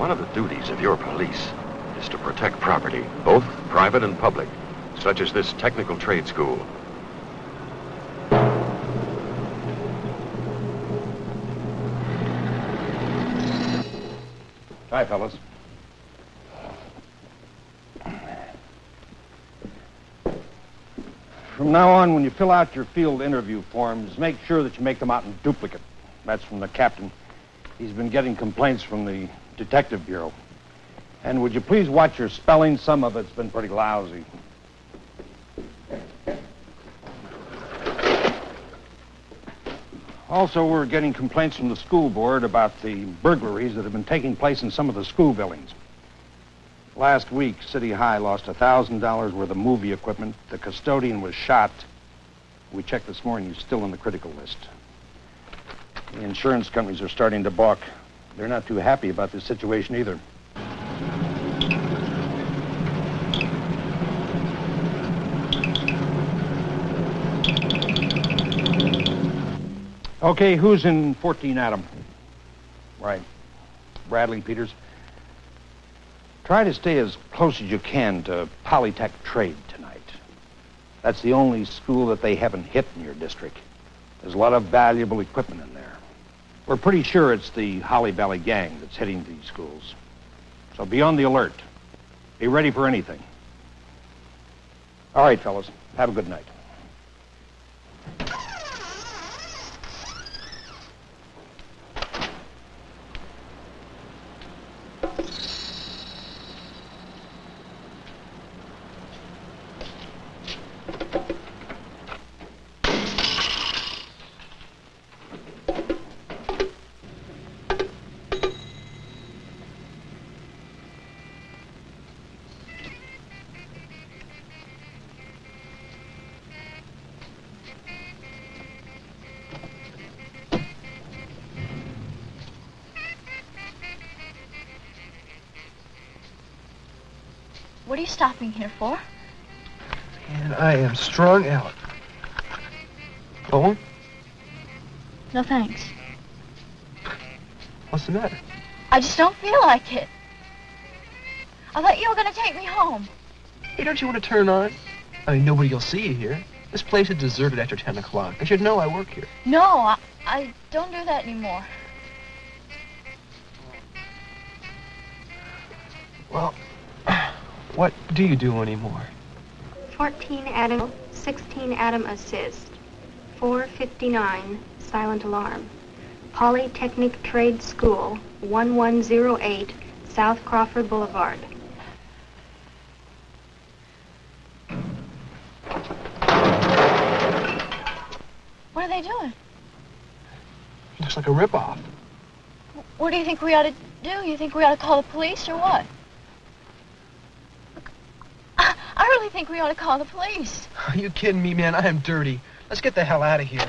One of the duties of your police is to protect property, both private and public, such as this technical trade school. Hi, fellas. From now on, when you fill out your field interview forms, make sure that you make them out in duplicate. That's from the captain. He's been getting complaints from the Detective Bureau. And would you please watch your spelling? Some of it's been pretty lousy. Also, we're getting complaints from the school board about the burglaries that have been taking place in some of the school buildings. Last week, City High lost $1,000 worth of movie equipment. The custodian was shot. We checked this morning. He's still on the critical list. The insurance companies are starting to balk. They're not too happy about this situation either. Okay, who's in 14 Adam? Right. Bradley, Peters. Try to stay as close as you can to Polytech Trade tonight. That's the only school that they haven't hit in your district. There's a lot of valuable equipment in there. We're pretty sure it's the Holly Valley gang that's hitting these schools. So be on the alert. Be ready for anything. All right, fellas. Have a good night. What are you stopping here for? And I am strung out. Go on. No, thanks. What's the matter? I just don't feel like it. I thought you were going to take me home. Hey, don't you want to turn on? I mean, nobody will see you here. This place is deserted after 10 o'clock. They should know I work here. No, I don't do that anymore. Well, what do you do anymore? 14 Adam, 16 Adam assist. 459, silent alarm. Polytechnic Trade School, 1108, South Crawford Boulevard. What are they doing? Looks like a ripoff. What do you think we ought to do? You think we ought to call the police or what? I really think we ought to call the police. Are you kidding me, man? I am dirty. Let's get the hell out of here.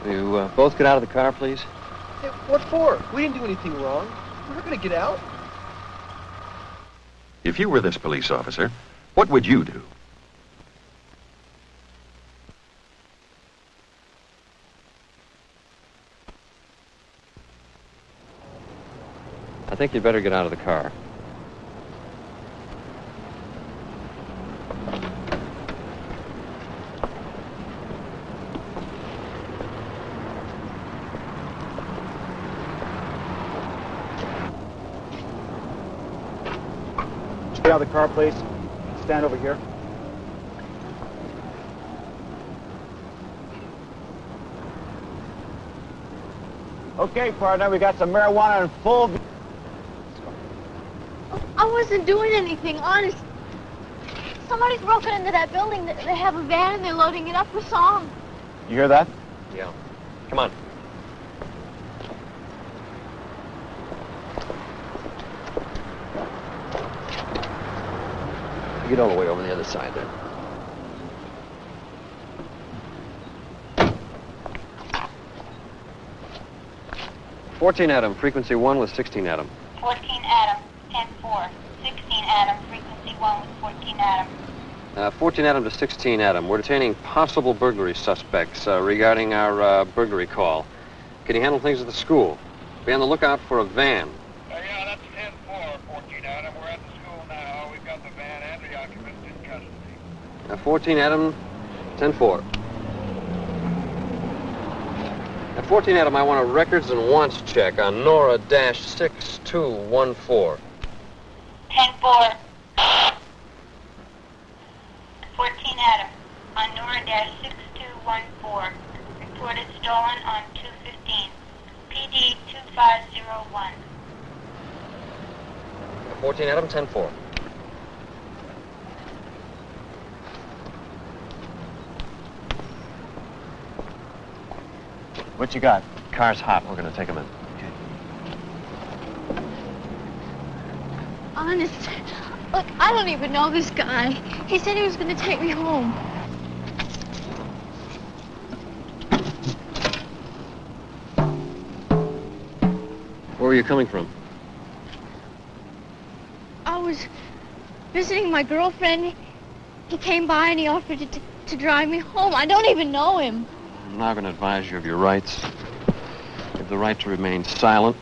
You both get out of the car, please. Hey, what for? We didn't do anything wrong. We're going to get out. If you were this police officer, what would you do? I think you'd better get out of the car. Get out of the car, please. Stand over here. Okay, partner, we got some marijuana in full... I wasn't doing anything, honest. Somebody's broken into that building. They have a van and they're loading it up with songs. You hear that? Yeah. Come on. Get all the way over the other side there. "14 Adam, frequency 1 with 16 Adam. 14 Adam, 10-4. 16 Adam, frequency 1 with 14 Adam. 14 Adam to 16 Adam. We're detaining possible burglary suspects regarding our burglary call. Can you handle things at the school? Be on the lookout for a van. Yeah, that's 10-4, 14 Adam. We're at the school now. We've got the van and the occupants in custody. 14 Adam, 10-4. At 14 Adam, I want a records and wants check on Nora-6214. 10-4. 14 Adam, on Nora-6214. Reported stolen on 215. PD 2501. 14 Adam, 10-4. What you got? Car's hot. We're going to take him in. Honest. Look, I don't even know this guy. He said he was going to take me home. Where were you coming from? I was visiting my girlfriend. He came by and he offered to drive me home. I don't even know him. I'm now going to advise you of your rights. You have the right to remain silent.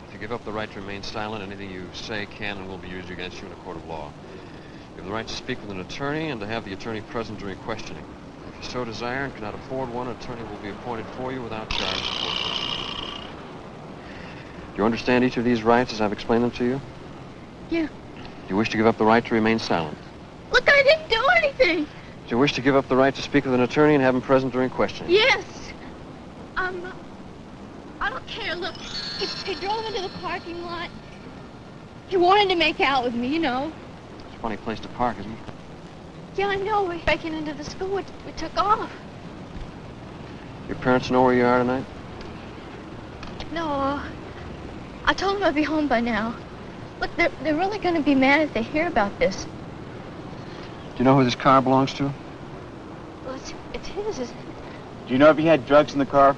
If you give up the right to remain silent, anything you say can and will be used against you in a court of law. You have the right to speak with an attorney and to have the attorney present during questioning. If you so desire and cannot afford one, an attorney will be appointed for you without charge. Do you understand each of these rights as I've explained them to you? Yeah. Do you wish to give up the right to remain silent? Look, I didn't do anything. Do you wish to give up the right to speak with an attorney and have him present during questioning? Yes. I don't care. Look, he drove into the parking lot. He wanted to make out with me, you know. It's a funny place to park, isn't it? Yeah, I know. We're breaking into the school. We took off. Your parents know where you are tonight? No, I told them I'd be home by now. Look, they're really going to be mad if they hear about this. Do you know who this car belongs to? Well, it's his, isn't it? Do you know if he had drugs in the car?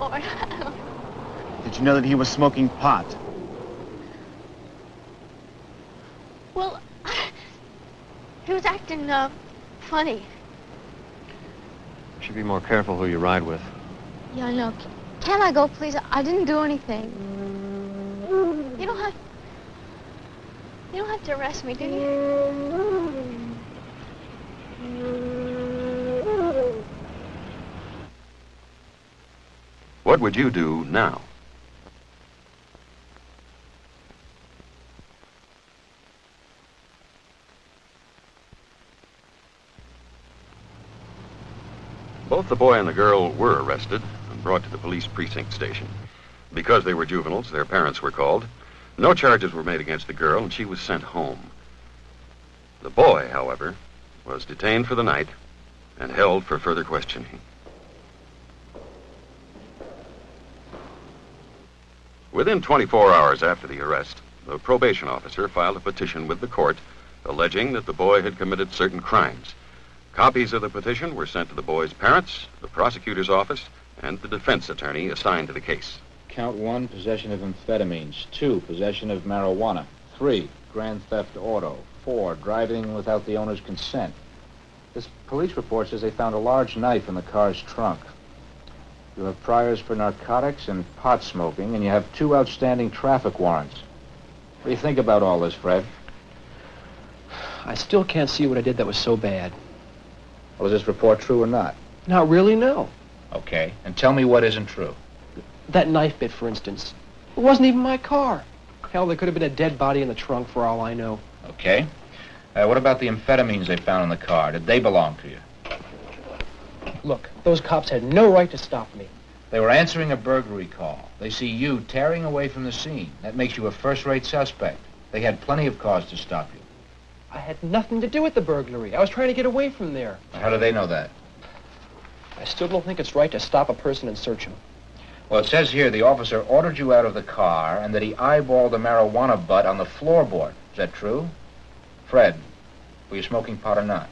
Lord. Did you know that he was smoking pot? Well, he was acting funny. You should be more careful who you ride with. Yeah, I know. Can I go, please? I didn't do anything. You don't have to arrest me, do you? What would you do now? Both the boy and the girl were arrested and brought to the police precinct station. Because they were juveniles, their parents were called. No charges were made against the girl, and she was sent home. The boy, however, was detained for the night and held for further questioning. Within 24 hours after the arrest, the probation officer filed a petition with the court alleging that the boy had committed certain crimes. Copies of the petition were sent to the boy's parents, the prosecutor's office, and the defense attorney assigned to the case. Count 1, possession of amphetamines. 2, possession of marijuana. 3, grand theft auto. 4, driving without the owner's consent. This police report says they found a large knife in the car's trunk. You have priors for narcotics and pot smoking, and you have 2 outstanding traffic warrants. What do you think about all this, Fred? I still can't see what I did that was so bad. Was this report true or not? Not really, no. Okay, and tell me what isn't true. That knife bit, for instance. It wasn't even my car. Hell, there could have been a dead body in the trunk for all I know. Okay. What about the amphetamines they found in the car? Did they belong to you? Look, those cops had no right to stop me. They were answering a burglary call. They see you tearing away from the scene. That makes you a first-rate suspect. They had plenty of cause to stop you. I had nothing to do with the burglary. I was trying to get away from there. How do they know that? I still don't think it's right to stop a person and search him. Well, it says here the officer ordered you out of the car and that he eyeballed a marijuana butt on the floorboard. Is that true? Fred, were you smoking pot or not?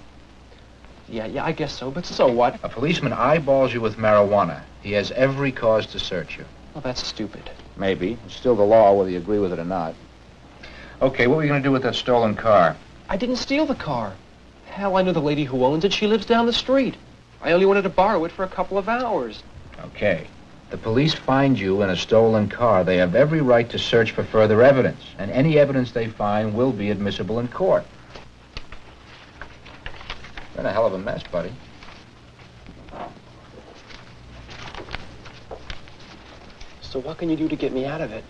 Yeah, I guess so, but so what? A policeman eyeballs you with marijuana. He has every cause to search you. Well, that's stupid. Maybe. It's still the law, whether you agree with it or not. Okay, what were you going to do with that stolen car? I didn't steal the car. Hell, I know the lady who owns it. She lives down the street. I only wanted to borrow it for a couple of hours. Okay. The police find you in a stolen car. They have every right to search for further evidence, and any evidence they find will be admissible in court. You're in a hell of a mess, buddy. So what can you do to get me out of it?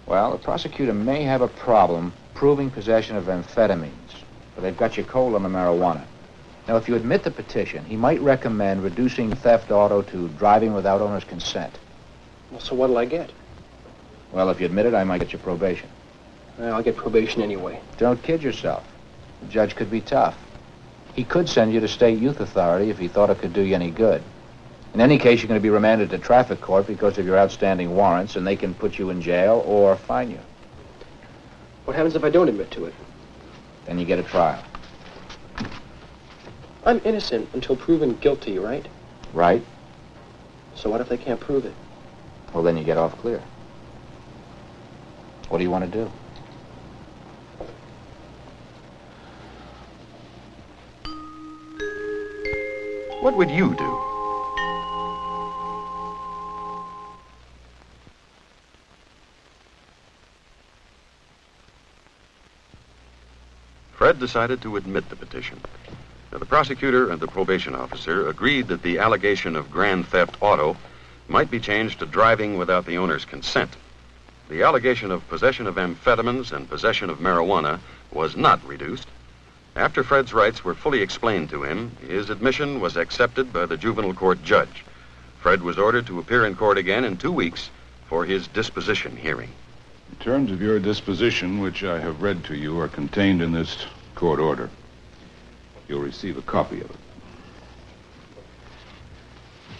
Well, the prosecutor may have a problem proving possession of amphetamines, but they've got you cold on the marijuana. Now, if you admit the petition, he might recommend reducing theft auto to driving without owner's consent. Well, so what'll I get? Well, if you admit it, I might get you probation. I'll get probation anyway. Don't kid yourself. The judge could be tough. He could send you to state youth authority if he thought it could do you any good. In any case, you're going to be remanded to traffic court because of your outstanding warrants, and they can put you in jail or fine you. What happens if I don't admit to it? Then you get a trial. I'm innocent until proven guilty, right? Right. So what if they can't prove it? Well, then you get off clear. What do you want to do? What would you do? Fred decided to admit the petition. Now, the prosecutor and the probation officer agreed that the allegation of grand theft auto might be changed to driving without the owner's consent. The allegation of possession of amphetamines and possession of marijuana was not reduced. After Fred's rights were fully explained to him, his admission was accepted by the juvenile court judge. Fred was ordered to appear in court again in 2 weeks for his disposition hearing. The terms of your disposition, which I have read to you, are contained in this court order. You'll receive a copy of it.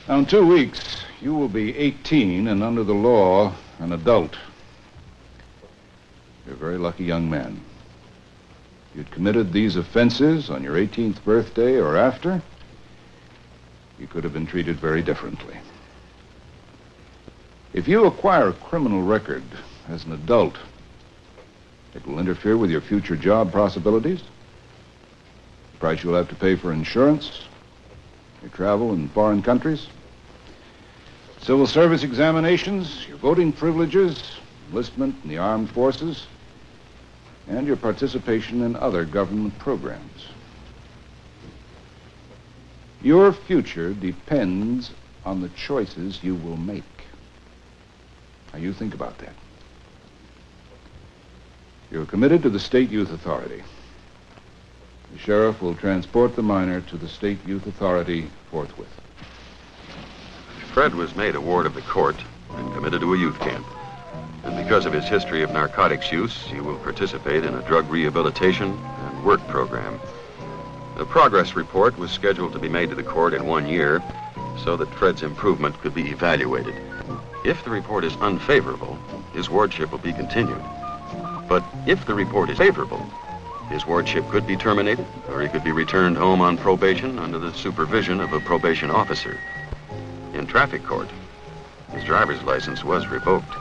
Now, in 2 weeks, you will be 18 and under the law, an adult. You're a very lucky young man. If you'd committed these offenses on your 18th birthday or after, you could have been treated very differently. If you acquire a criminal record as an adult, it will interfere with your future job possibilities, the price you'll have to pay for insurance, your travel in foreign countries, civil service examinations, your voting privileges, enlistment in the armed forces, and your participation in other government programs. Your future depends on the choices you will make. Now, you think about that. You're committed to the State Youth Authority. The sheriff will transport the minor to the State Youth Authority forthwith. Fred was made a ward of the court and committed to a youth camp. And because of his history of narcotics use, he will participate in a drug rehabilitation and work program. The progress report was scheduled to be made to the court in 1 year so that Fred's improvement could be evaluated. If the report is unfavorable, his wardship will be continued. But if the report is favorable, his wardship could be terminated, or he could be returned home on probation under the supervision of a probation officer. In traffic court, his driver's license was revoked.